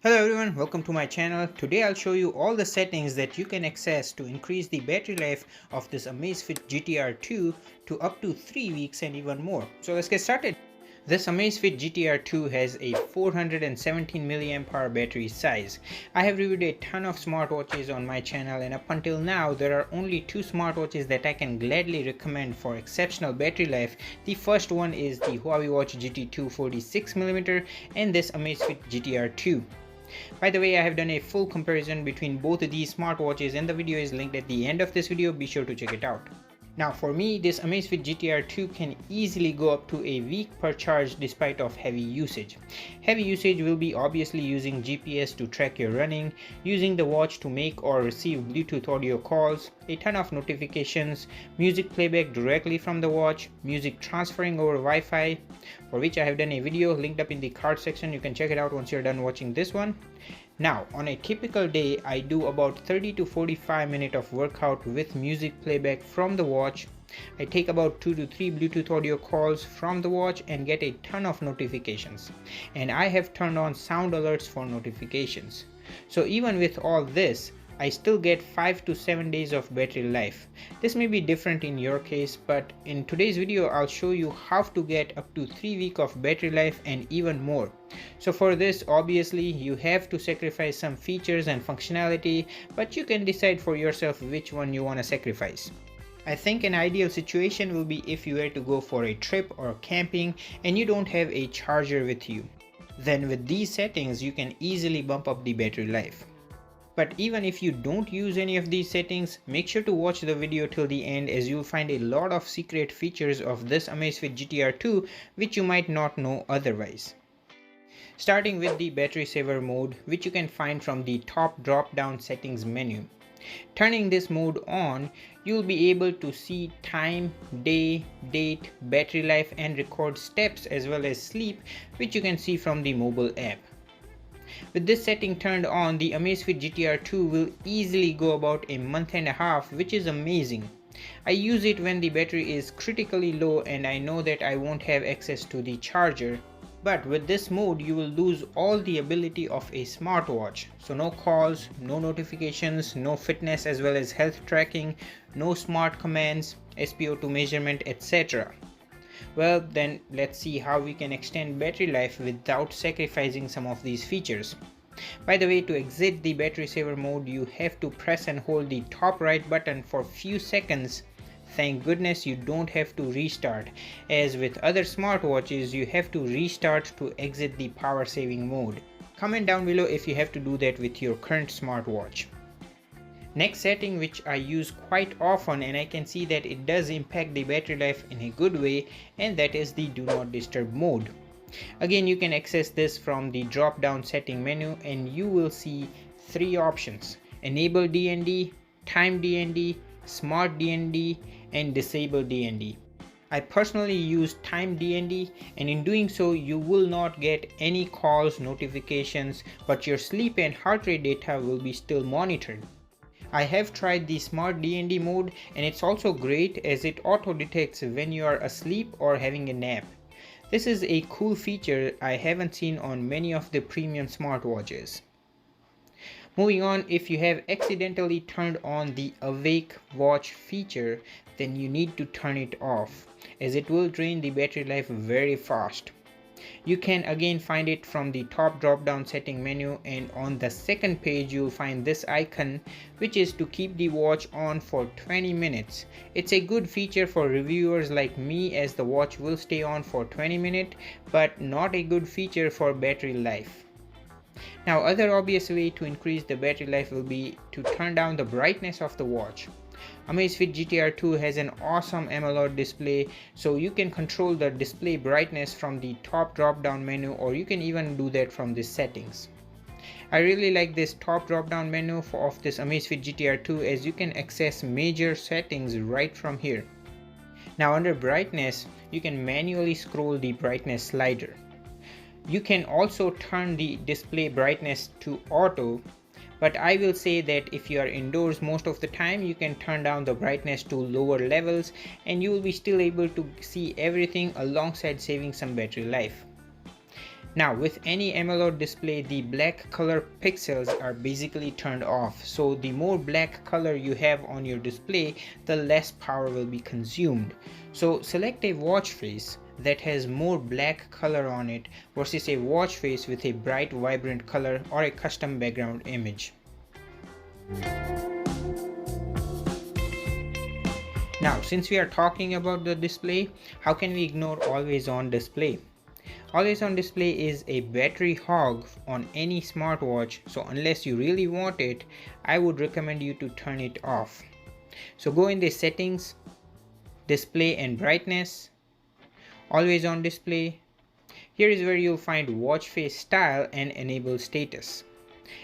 Hello everyone, welcome to my channel. Today I'll show you all the settings that you can access to increase the battery life of this Amazfit GTR 2 to up to 3 weeks and even more. So let's get started. This Amazfit GTR 2 has a 417 mAh battery size. I have reviewed a ton of smartwatches on my channel, and up until now there are only two smartwatches that I can gladly recommend for exceptional battery life. The first one is the Huawei Watch GT2 46mm and this Amazfit GTR 2. By the way, I have done a full comparison between both of these smartwatches and the video is linked at the end of this video. Be sure to check it out. Now for me, this Amazfit GTR 2 can easily go up to a week per charge despite of heavy usage. Heavy usage will be obviously using GPS to track your running, using the watch to make or receive Bluetooth audio calls, a ton of notifications, music playback directly from the watch, music transferring over Wi-Fi, for which I have done a video linked up in the card section. You can check it out once you're done watching this one. Now, on a typical day, I do about 30 to 45 minutes of workout with music playback from the watch. I take about 2 to 3 Bluetooth audio calls from the watch and get a ton of notifications. And I have turned on sound alerts for notifications. So even with all this, I still get 5 to 7 days of battery life. This may be different in your case, but in today's video I'll show you how to get up to 3 weeks of battery life and even more. So for this, obviously you have to sacrifice some features and functionality, but you can decide for yourself which one you want to sacrifice. I think an ideal situation will be if you were to go for a trip or camping and you don't have a charger with you. Then with these settings you can easily bump up the battery life. But even if you don't use any of these settings, make sure to watch the video till the end, as you'll find a lot of secret features of this Amazfit GTR 2 which you might not know otherwise. Starting with the battery saver mode, which you can find from the top drop down settings menu. Turning this mode on, you'll be able to see time, day, date, battery life and record steps as well as sleep, which you can see from the mobile app. With this setting turned on, the Amazfit GTR 2 will easily go about a month and a half, which is amazing. I use it when the battery is critically low and I know that I won't have access to the charger. But with this mode, you will lose all the ability of a smartwatch. So no calls, no notifications, no fitness as well as health tracking, no smart commands, SpO2 measurement, etc. Well, then let's see how we can extend battery life without sacrificing some of these features. By the way, to exit the battery saver mode, you have to press and hold the top right button for few seconds. Thank goodness you don't have to restart, as with other smartwatches you have to restart to exit the power saving mode. Comment down below if you have to do that with your current smartwatch. Next setting which I use quite often and I can see that it does impact the battery life in a good way, and that is the do not disturb mode. Again, you can access this from the drop down setting menu and you will see three options: enable DND, time DND, smart DND and disable DND. I personally use time DND, and in doing so you will not get any calls, notifications, but your sleep and heart rate data will be still monitored. I have tried the smart DND mode and it's also great as it auto detects when you are asleep or having a nap. This is a cool feature I haven't seen on many of the premium smartwatches. Moving on, if you have accidentally turned on the awake watch feature, then you need to turn it off, as it will drain the battery life very fast. You can again find it from the top drop down setting menu, and on the second page you'll find this icon, which is to keep the watch on for 20 minutes. It's a good feature for reviewers like me, as the watch will stay on for 20 minutes, but not a good feature for battery life. Now, other obvious way to increase the battery life will be to turn down the brightness of the watch. Amazfit GTR 2 has an awesome AMOLED display, so you can control the display brightness from the top drop down menu, or you can even do that from the settings. I really like this top drop down menu of this Amazfit GTR 2, as you can access major settings right from here. Now under brightness, you can manually scroll the brightness slider. You can also turn the display brightness to auto, but I will say that if you are indoors most of the time, you can turn down the brightness to lower levels and you will be still able to see everything alongside saving some battery life. Now with any AMOLED display, the black color pixels are basically turned off. So the more black color you have on your display, the less power will be consumed. So select a watch face that has more black color on it versus a watch face with a bright vibrant color or a custom background image. Now since we are talking about the display, how can we ignore always on display? Always on display is a battery hog on any smartwatch, so unless you really want it, I would recommend you to turn it off. So go in the settings, display and brightness, always on display. Here is where you'll find watch face style and enable status.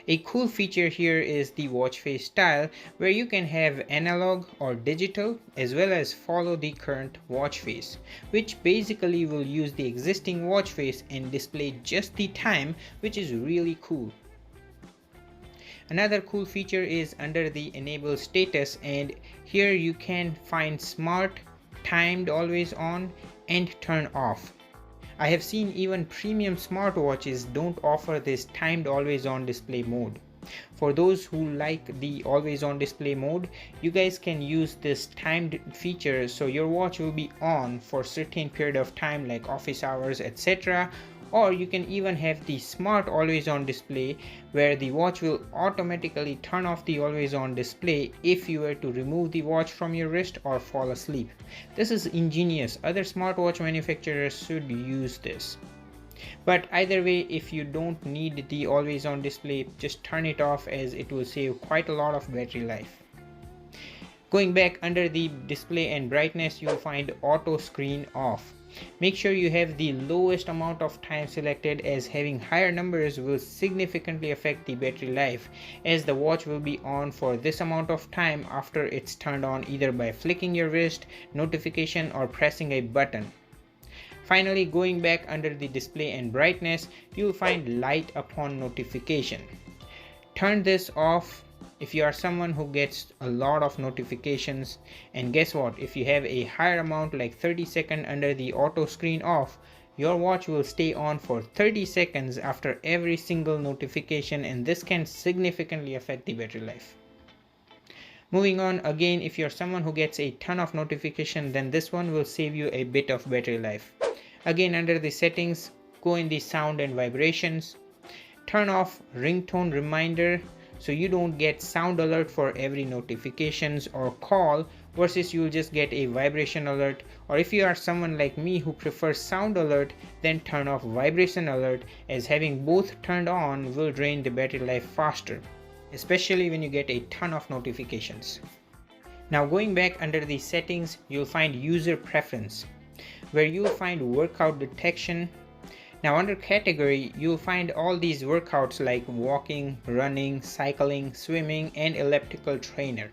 A cool feature here is the watch face style, where you can have analog or digital as well as follow the current watch face, which basically will use the existing watch face and display just the time, which is really cool. Another cool feature is under the enable status, and here you can find smart, timed always on and turn off. I have seen even premium smartwatches don't offer this timed always on display mode. For those who like the always on display mode, you guys can use this timed feature, so your watch will be on for certain period of time like office hours, etc. Or you can even have the smart always on display, where the watch will automatically turn off the always on display if you were to remove the watch from your wrist or fall asleep. This is ingenious. Other smartwatch manufacturers should use this. But either way, if you don't need the always on display, just turn it off, as it will save quite a lot of battery life. Going back under the display and brightness, you will find auto screen off. Make sure you have the lowest amount of time selected, as having higher numbers will significantly affect the battery life, as the watch will be on for this amount of time after it's turned on either by flicking your wrist, notification or pressing a button. Finally, going back under the display and brightness, you will find light upon notification. Turn this off if you are someone who gets a lot of notifications, and guess what, if you have a higher amount like 30 seconds under the auto screen off, your watch will stay on for 30 seconds after every single notification, and this can significantly affect the battery life. Moving on, again, if you're someone who gets a ton of notification, then this one will save you a bit of battery life. Again, under the settings, go in the sound and vibrations, turn off ringtone reminder so you don't get sound alert for every notifications or call, versus you'll just get a vibration alert. Or if you are someone like me who prefers sound alert, then turn off vibration alert, as having both turned on will drain the battery life faster, especially when you get a ton of notifications. Now going back under the settings, you'll find user preference, where you'll find workout detection. Now under category, you'll find all these workouts like walking, running, cycling, swimming and elliptical trainer.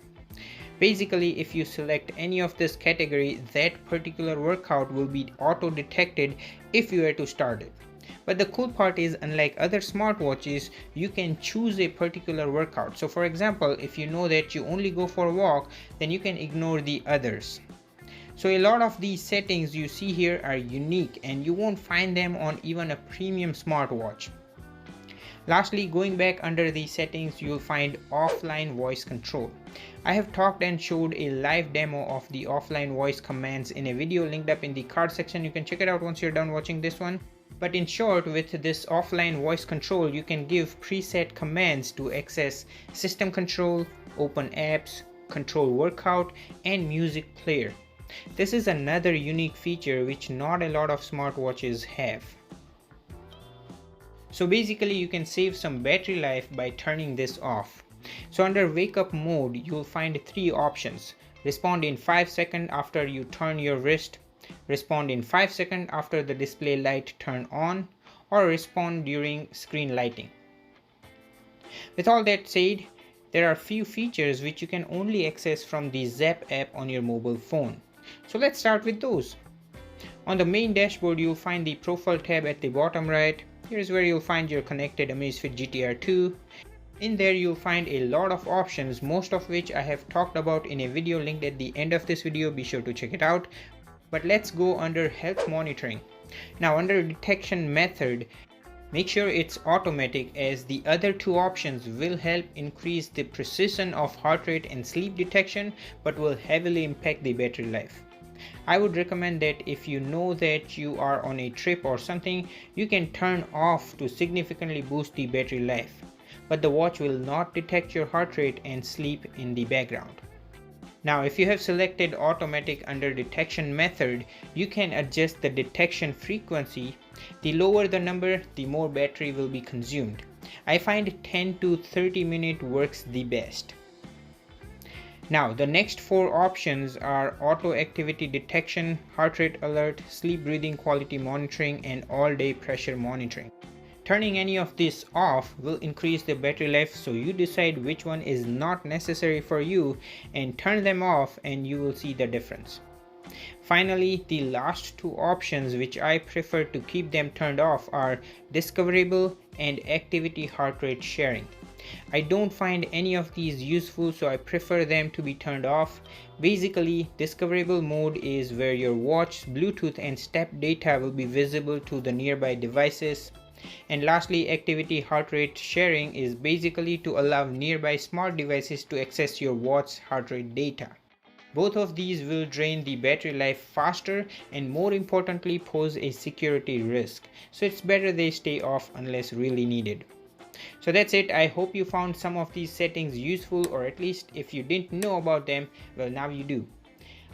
Basically, if you select any of this category, that particular workout will be auto detected if you were to start it. But the cool part is, unlike other smartwatches, you can choose a particular workout. So for example, if you know that you only go for a walk, then you can ignore the others. So a lot of these settings you see here are unique, and you won't find them on even a premium smartwatch. Lastly, going back under the settings, you'll find offline voice control. I have talked and showed a live demo of the offline voice commands in a video linked up in the card section. You can check it out once you're done watching this one. But in short, with this offline voice control, you can give preset commands to access system control, open apps, control workout and music player. This is another unique feature which not a lot of smartwatches have. So basically you can save some battery life by turning this off. So under wake up mode, you'll find 3 options: respond in 5 seconds after you turn your wrist, respond in 5 seconds after the display light turn on, or respond during screen lighting. With all that said, there are few features which you can only access from the Zap app on your mobile phone. So let's start with those. On the main dashboard, you'll find the profile tab at the bottom right. Here's where you'll find your connected Amazfit GTR 2. In there you'll find a lot of options, most of which I have talked about in a video linked at the end of this video. Be sure to check it out. But let's go under health monitoring. Now under detection method, Make sure it's automatic, as the other two options will help increase the precision of heart rate and sleep detection but will heavily impact the battery life. I would recommend that if you know that you are on a trip or something, you can turn off to significantly boost the battery life, but the watch will not detect your heart rate and sleep in the background. Now, if you have selected automatic under detection method, you can adjust the detection frequency. The lower the number, the more battery will be consumed. I find 10 to 30 minutes works the best. Now, the next four options are auto activity detection, heart rate alert, sleep breathing quality monitoring, and all day pressure monitoring. Turning any of this off will increase the battery life, so you decide which one is not necessary for you and turn them off and you will see the difference. Finally, the last two options which I prefer to keep them turned off are discoverable and activity heart rate sharing. I don't find any of these useful, so I prefer them to be turned off. Basically, discoverable mode is where your watch, Bluetooth and step data will be visible to the nearby devices. And lastly, activity heart rate sharing is basically to allow nearby smart devices to access your watch's heart rate data. Both of these will drain the battery life faster and more importantly pose a security risk, so it's better they stay off unless really needed. So that's it. I hope you found some of these settings useful, or at least if you didn't know about them, well, now you do.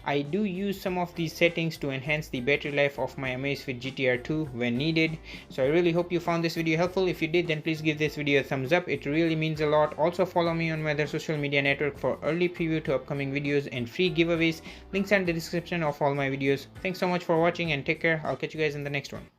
I do use some of these settings to enhance the battery life of my Amazfit GTR 2 when needed. So I really hope you found this video helpful. If you did, then please give this video a thumbs up. It really means a lot. Also follow me on my other social media network for early preview to upcoming videos and free giveaways. Links are in the description of all my videos. Thanks so much for watching and take care. I'll catch you guys in the next one.